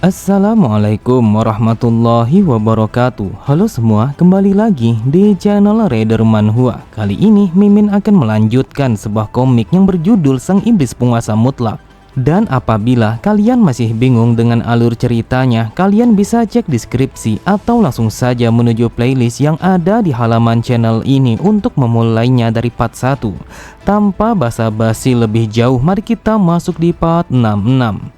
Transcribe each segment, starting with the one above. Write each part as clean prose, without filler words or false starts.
Assalamualaikum warahmatullahi wabarakatuh. Halo semua, kembali lagi di channel Raider Manhwa. Kali ini Mimin akan melanjutkan sebuah komik yang berjudul Sang Iblis Penguasa Mutlak. Dan apabila kalian masih bingung dengan alur ceritanya, kalian bisa cek deskripsi atau langsung saja menuju playlist yang ada di halaman channel ini untuk memulainya dari part 1. Tanpa basa-basi lebih jauh, mari kita masuk di part 66.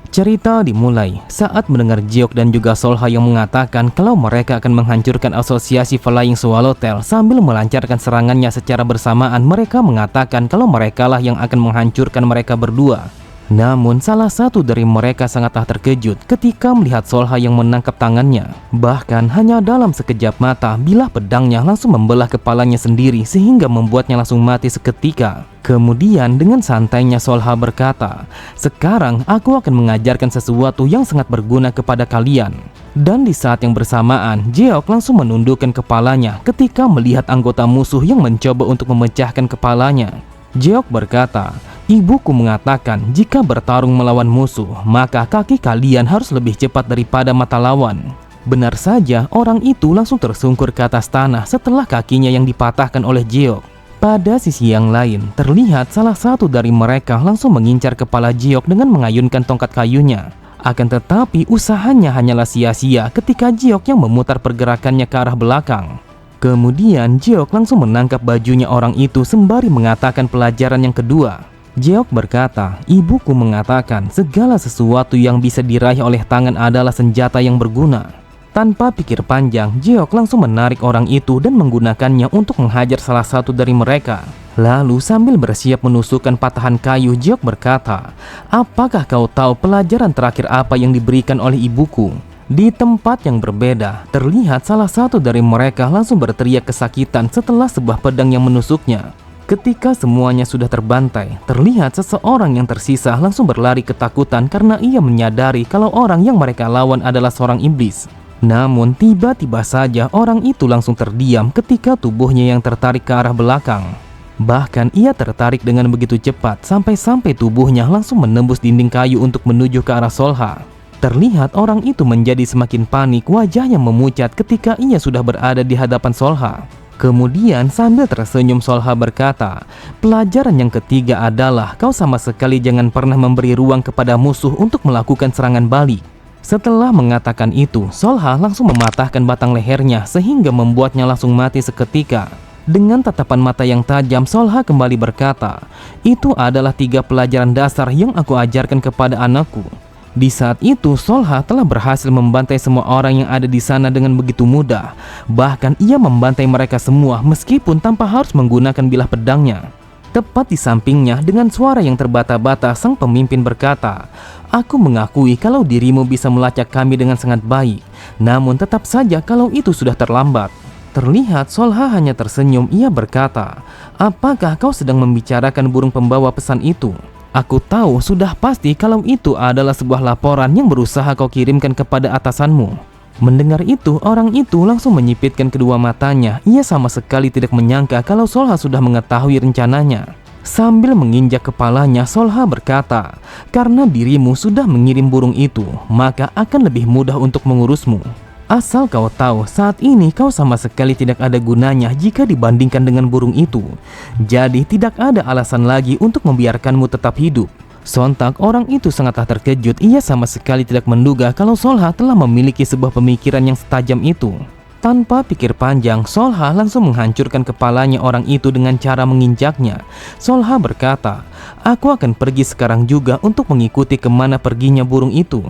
Cerita dimulai saat mendengar Jiok dan juga Solha yang mengatakan kalau mereka akan menghancurkan asosiasi Flying Swallowtail sambil melancarkan serangannya secara bersamaan. Mereka mengatakan kalau merekalah yang akan menghancurkan mereka berdua. Namun salah satu dari mereka sangatlah terkejut ketika melihat Solha yang menangkap tangannya. Bahkan hanya dalam sekejap mata, bilah pedangnya langsung membelah kepalanya sendiri sehingga membuatnya langsung mati seketika. Kemudian dengan santainya Solha berkata, "Sekarang aku akan mengajarkan sesuatu yang sangat berguna kepada kalian." Dan di saat yang bersamaan, Jiok langsung menundukkan kepalanya ketika melihat anggota musuh yang mencoba untuk memecahkan kepalanya. Jiok berkata, "Ibuku mengatakan jika bertarung melawan musuh, maka kaki kalian harus lebih cepat daripada mata lawan." Benar saja, orang itu langsung tersungkur ke atas tanah setelah kakinya yang dipatahkan oleh Jiok. Pada sisi yang lain, terlihat salah satu dari mereka langsung mengincar kepala Jiok dengan mengayunkan tongkat kayunya. Akan tetapi usahanya hanyalah sia-sia ketika Jiok yang memutar pergerakannya ke arah belakang. Kemudian Jiok langsung menangkap bajunya orang itu sembari mengatakan pelajaran yang kedua. Jiok berkata, "Ibuku mengatakan segala sesuatu yang bisa diraih oleh tangan adalah senjata yang berguna." Tanpa pikir panjang, Jiok langsung menarik orang itu dan menggunakannya untuk menghajar salah satu dari mereka. Lalu sambil bersiap menusukkan patahan kayu, Jiok berkata, "Apakah kau tahu pelajaran terakhir apa yang diberikan oleh ibuku?" Di tempat yang berbeda, terlihat salah satu dari mereka langsung berteriak kesakitan setelah sebuah pedang yang menusuknya. Ketika semuanya sudah terbantai, terlihat seseorang yang tersisa langsung berlari ketakutan karena ia menyadari kalau orang yang mereka lawan adalah seorang iblis. Namun tiba-tiba saja orang itu langsung terdiam ketika tubuhnya yang tertarik ke arah belakang. Bahkan ia tertarik dengan begitu cepat sampai-sampai tubuhnya langsung menembus dinding kayu untuk menuju ke arah Solha. Terlihat orang itu menjadi semakin panik, wajahnya memucat ketika ia sudah berada di hadapan Solha. Kemudian sambil tersenyum Solha berkata, "Pelajaran yang ketiga adalah kau sama sekali jangan pernah memberi ruang kepada musuh untuk melakukan serangan balik." Setelah mengatakan itu, Solha langsung mematahkan batang lehernya sehingga membuatnya langsung mati seketika. Dengan tatapan mata yang tajam, Solha kembali berkata, "Itu adalah 3 pelajaran dasar yang aku ajarkan kepada anakku." Di saat itu, Solha telah berhasil membantai semua orang yang ada di sana dengan begitu mudah. Bahkan ia membantai mereka semua meskipun tanpa harus menggunakan bilah pedangnya. Tepat di sampingnya, dengan suara yang terbata-bata, sang pemimpin berkata, "Aku mengakui kalau dirimu bisa melacak kami dengan sangat baik. Namun tetap saja kalau itu sudah terlambat." Terlihat Solha hanya tersenyum. Ia berkata, "Apakah kau sedang membicarakan burung pembawa pesan itu? Aku tahu sudah pasti kalau itu adalah sebuah laporan yang berusaha kau kirimkan kepada atasanmu." Mendengar itu, orang itu langsung menyipitkan kedua matanya. Ia sama sekali tidak menyangka kalau Solha sudah mengetahui rencananya. Sambil menginjak kepalanya, Solha berkata, "Karena dirimu sudah mengirim burung itu, maka akan lebih mudah untuk mengurusmu. Asal kau tahu, saat ini kau sama sekali tidak ada gunanya jika dibandingkan dengan burung itu. Jadi tidak ada alasan lagi untuk membiarkanmu tetap hidup." Sontak orang itu sangatlah terkejut. Ia sama sekali tidak menduga kalau Solha telah memiliki sebuah pemikiran yang setajam itu. Tanpa pikir panjang, Solha langsung menghancurkan kepalanya orang itu dengan cara menginjaknya. Solha berkata, "Aku akan pergi sekarang juga untuk mengikuti kemana perginya burung itu."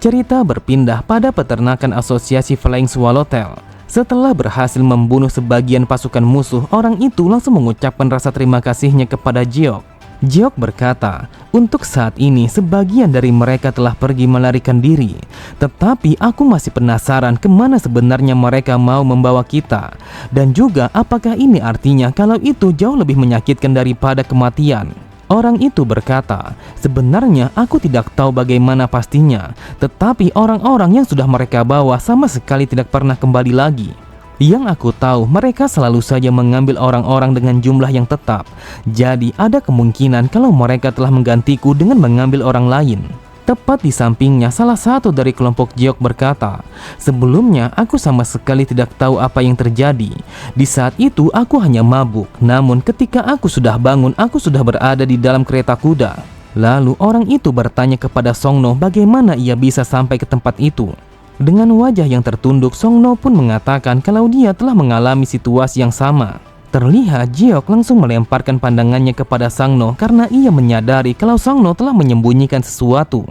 Cerita berpindah pada peternakan asosiasi Flying Swallowtail. Setelah berhasil membunuh sebagian pasukan musuh, orang itu langsung mengucapkan rasa terima kasihnya kepada Jiok. Jiok berkata, "Untuk saat ini sebagian dari mereka telah pergi melarikan diri. Tetapi aku masih penasaran kemana sebenarnya mereka mau membawa kita. Dan juga apakah ini artinya kalau itu jauh lebih menyakitkan daripada kematian?" Orang itu berkata, "Sebenarnya aku tidak tahu bagaimana pastinya, tetapi orang-orang yang sudah mereka bawa sama sekali tidak pernah kembali lagi." Yang aku tahu, mereka selalu saja mengambil orang-orang dengan jumlah yang tetap. Jadi ada kemungkinan kalau mereka telah menggantiku dengan mengambil orang lain. Tepat di sampingnya, salah satu dari kelompok Jiok berkata, "Sebelumnya aku sama sekali tidak tahu apa yang terjadi. Di saat itu aku hanya mabuk. Namun ketika aku sudah bangun, aku sudah berada di dalam kereta kuda." Lalu orang itu bertanya kepada Songno bagaimana ia bisa sampai ke tempat itu. Dengan wajah yang tertunduk, Songno pun mengatakan kalau dia telah mengalami situasi yang sama. Terlihat Jiok langsung melemparkan pandangannya kepada Songno karena ia menyadari kalau Songno telah menyembunyikan sesuatu.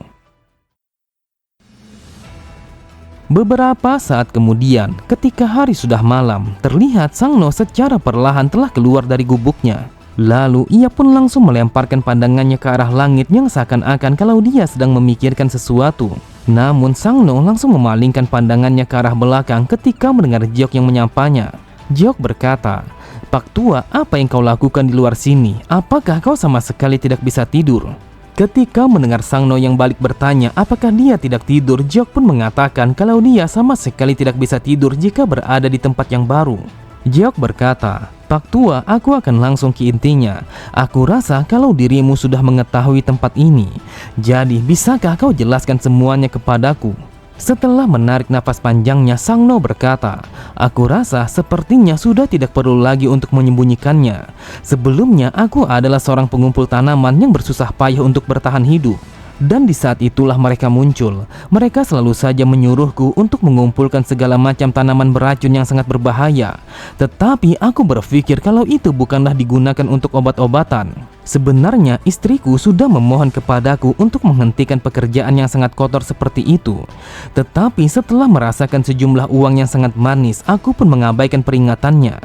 Beberapa saat kemudian, ketika hari sudah malam, terlihat Songno secara perlahan telah keluar dari gubuknya. Lalu ia pun langsung melemparkan pandangannya ke arah langit yang seakan-akan kalau dia sedang memikirkan sesuatu. Namun Songno langsung memalingkan pandangannya ke arah belakang ketika mendengar Jiok yang menyapanya. Jiok berkata, "Pak Tua, apa yang kau lakukan di luar sini? Apakah kau sama sekali tidak bisa tidur?" Ketika mendengar Songno yang balik bertanya apakah dia tidak tidur, Jiok pun mengatakan kalau dia sama sekali tidak bisa tidur jika berada di tempat yang baru. Jiok berkata, "Pak Tua, aku akan langsung ke intinya. Aku rasa kalau dirimu sudah mengetahui tempat ini. Jadi, bisakah kau jelaskan semuanya kepadaku?" Setelah menarik nafas panjangnya, Songno berkata, "Aku rasa sepertinya sudah tidak perlu lagi untuk menyembunyikannya. Sebelumnya, aku adalah seorang pengumpul tanaman yang bersusah payah untuk bertahan hidup. Dan di saat itulah mereka muncul. Mereka selalu saja menyuruhku untuk mengumpulkan segala macam tanaman beracun yang sangat berbahaya. Tetapi aku berpikir kalau itu bukanlah digunakan untuk obat-obatan. Sebenarnya istriku sudah memohon kepadaku untuk menghentikan pekerjaan yang sangat kotor seperti itu. Tetapi setelah merasakan sejumlah uang yang sangat manis, aku pun mengabaikan peringatannya.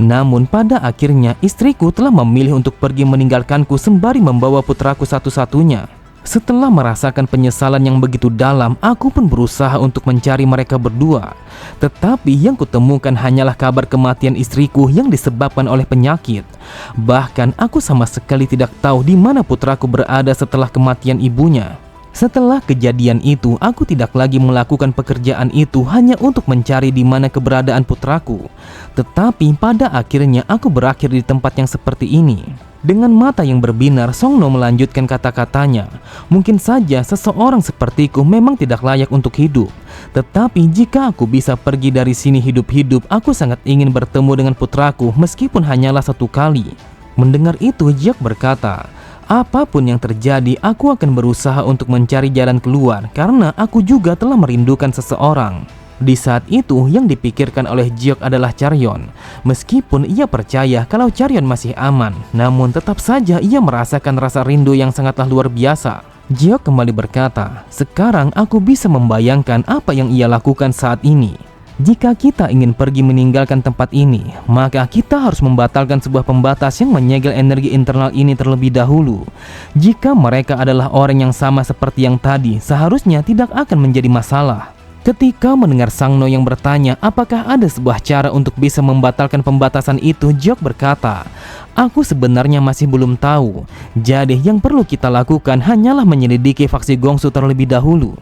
Namun pada akhirnya istriku telah memilih untuk pergi meninggalkanku sembari membawa putraku satu-satunya. Setelah merasakan penyesalan yang begitu dalam, aku pun berusaha untuk mencari mereka berdua. Tetapi yang kutemukan hanyalah kabar kematian istriku yang disebabkan oleh penyakit. Bahkan aku sama sekali tidak tahu di mana putraku berada setelah kematian ibunya. Setelah kejadian itu, aku tidak lagi melakukan pekerjaan itu hanya untuk mencari di mana keberadaan putraku. Tetapi pada akhirnya aku berakhir di tempat yang seperti ini. Dengan mata yang berbinar, Songno melanjutkan kata-katanya. "Mungkin saja seseorang sepertiku memang tidak layak untuk hidup. Tetapi jika aku bisa pergi dari sini hidup-hidup, aku sangat ingin bertemu dengan putraku meskipun hanyalah satu kali." Mendengar itu, Jiok berkata, "Apapun yang terjadi, aku akan berusaha untuk mencari jalan keluar karena aku juga telah merindukan seseorang." Di saat itu yang dipikirkan oleh Jiok adalah Charyon. Meskipun ia percaya kalau Charyon masih aman, namun tetap saja ia merasakan rasa rindu yang sangatlah luar biasa. Jiok kembali berkata, "Sekarang aku bisa membayangkan apa yang ia lakukan saat ini. Jika kita ingin pergi meninggalkan tempat ini, maka kita harus membatalkan sebuah pembatas yang menyegel energi internal ini terlebih dahulu. Jika mereka adalah orang yang sama seperti yang tadi, seharusnya tidak akan menjadi masalah." Ketika mendengar Songno yang bertanya apakah ada sebuah cara untuk bisa membatalkan pembatasan itu, Jiok berkata, "Aku sebenarnya masih belum tahu. Jadi yang perlu kita lakukan hanyalah menyelidiki faksi Gongsu terlebih dahulu."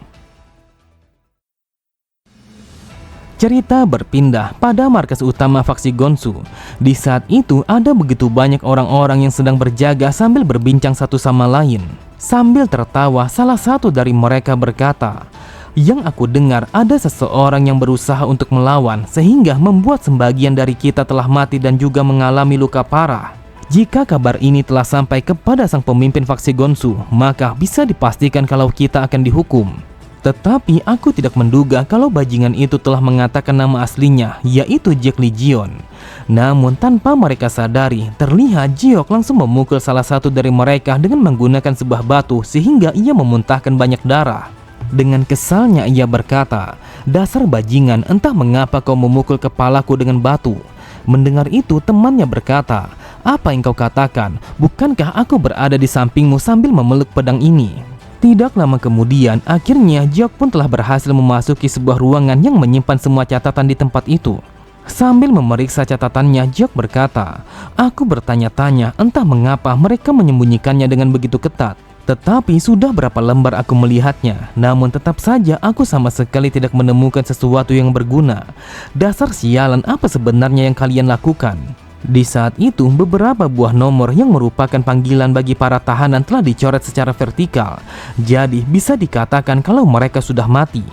Cerita berpindah pada markas utama faksi Gongsu. Di saat itu ada begitu banyak orang-orang yang sedang berjaga sambil berbincang satu sama lain. Sambil tertawa, salah satu dari mereka berkata, "Yang aku dengar ada seseorang yang berusaha untuk melawan sehingga membuat sebagian dari kita telah mati dan juga mengalami luka parah. Jika kabar ini telah sampai kepada sang pemimpin faksi Gongsu, maka bisa dipastikan kalau kita akan dihukum." Tetapi aku tidak menduga kalau bajingan itu telah mengatakan nama aslinya, yaitu Jack Legion. Namun tanpa mereka sadari, terlihat Jiok langsung memukul salah satu dari mereka dengan menggunakan sebuah batu sehingga ia memuntahkan banyak darah. Dengan kesalnya ia berkata, "Dasar bajingan, entah mengapa kau memukul kepalaku dengan batu." Mendengar itu temannya berkata, "Apa yang kau katakan? Bukankah aku berada di sampingmu sambil memeluk pedang ini?" Tidak lama kemudian, akhirnya Jiok pun telah berhasil memasuki sebuah ruangan yang menyimpan semua catatan di tempat itu. Sambil memeriksa catatannya, Jiok berkata, "Aku bertanya-tanya entah mengapa mereka menyembunyikannya dengan begitu ketat." Tetapi sudah berapa lembar aku melihatnya, namun tetap saja aku sama sekali tidak menemukan sesuatu yang berguna. Dasar sialan, apa sebenarnya yang kalian lakukan? Di saat itu, beberapa buah nomor yang merupakan panggilan bagi para tahanan telah dicoret secara vertikal. Jadi bisa dikatakan kalau mereka sudah mati.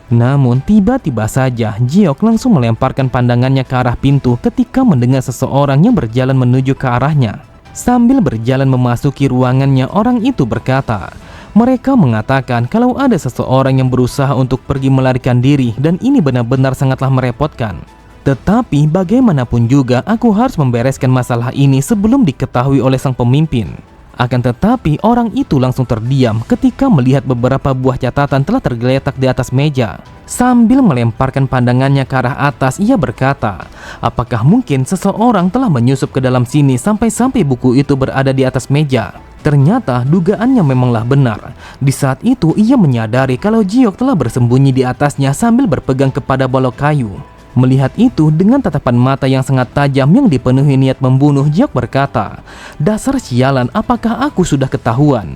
Namun tiba-tiba saja Jiok langsung melemparkan pandangannya ke arah pintu ketika mendengar seseorang yang berjalan menuju ke arahnya. Sambil berjalan memasuki ruangannya, orang itu berkata, mereka mengatakan kalau ada seseorang yang berusaha untuk pergi melarikan diri dan ini benar-benar sangatlah merepotkan. Tetapi bagaimanapun juga aku harus membereskan masalah ini sebelum diketahui oleh sang pemimpin. Akan tetapi orang itu langsung terdiam ketika melihat beberapa buah catatan telah tergeletak di atas meja. Sambil melemparkan pandangannya ke arah atas, ia berkata, apakah mungkin seseorang telah menyusup ke dalam sini sampai-sampai buku itu berada di atas meja? Ternyata dugaannya memanglah benar. Di saat itu ia menyadari kalau Jiok telah bersembunyi di atasnya sambil berpegang kepada balok kayu. Melihat itu dengan tatapan mata yang sangat tajam yang dipenuhi niat membunuh, Jiok berkata, dasar sialan, apakah aku sudah ketahuan?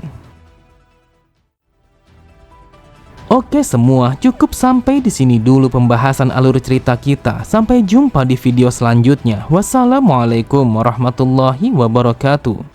Oke semua, cukup sampai di sini dulu pembahasan alur cerita kita. Sampai jumpa di video selanjutnya. Wassalamualaikum warahmatullahi wabarakatuh.